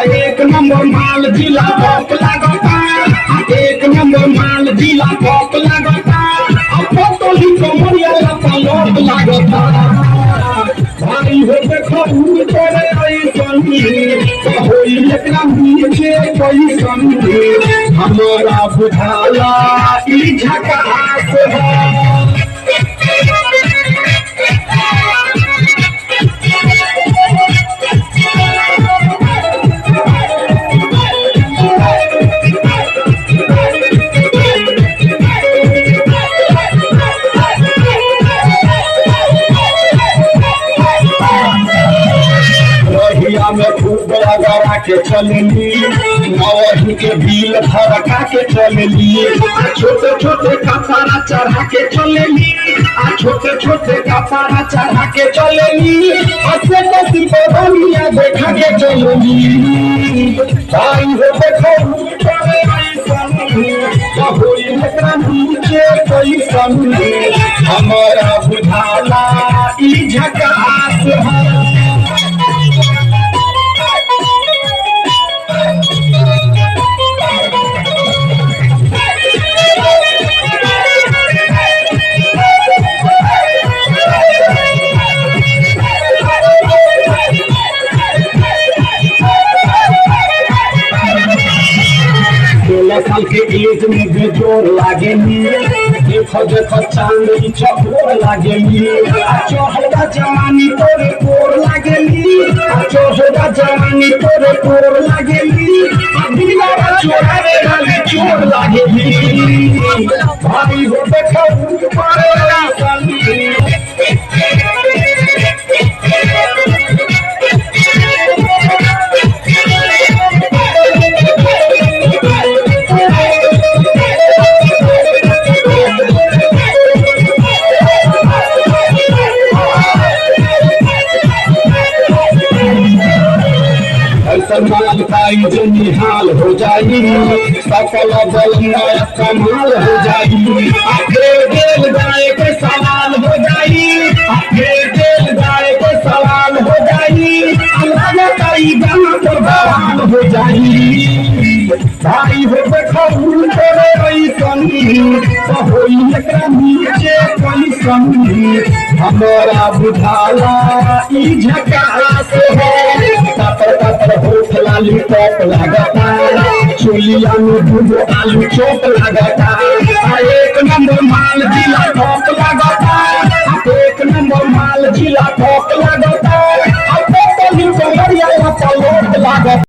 एक नंबर माल जिला टॉप लगता, एक नंबर माल जिला टॉप लगता, फोटो ही कमरिया लपलोट लगता। भाई हो देखो तोरे ऐसन होई एकरा नीचे कैसन हमारा बुझाला ई झकास है। में खूब लगा के चलनी नवही के बिल भड़का के चलनी, छोटे छोटे कपड़ा चढ़ा के चलनी, छोटे छोटे कपड़ा चढ़ा के चलनी, हंसे कसी बनिया देखा के चलनी। भाई हो देखो नीचे कैसन हमारा बुझाला ई झकास है। साल के एज में बेजोर लागेली, देखो देखो चांद चकोर लागेली, चौहदा जवानी तोरे कोर लागेली, चौहदा जवानी तोरे कोर लागेली, दिलवा चोरावे वाली चोर लागेली। भाई हो देखो मारे माल पाई जो निहाल हो जाई, सफल बल नया कमाल हो जाई, आखिर जेल जाए के सवाल हो जाई, आखिर जेल जाए के सवाल हो जाई, अल्लाह कई गाना तो बवाल हो जाई। भाई हो देखो तोरे ऐसन होई एकरा नीचे कैसन हमारा बुझाला ई झकास है। कतर कतर होठ लाली टॉप लगता, चुलिया में दूगो आलू चौक लगता, एक नंबर माल जिला टॉप लगता, एक नंबर माल जिला टॉप लगता, फोटो ही कमरिया लपलोट लगता।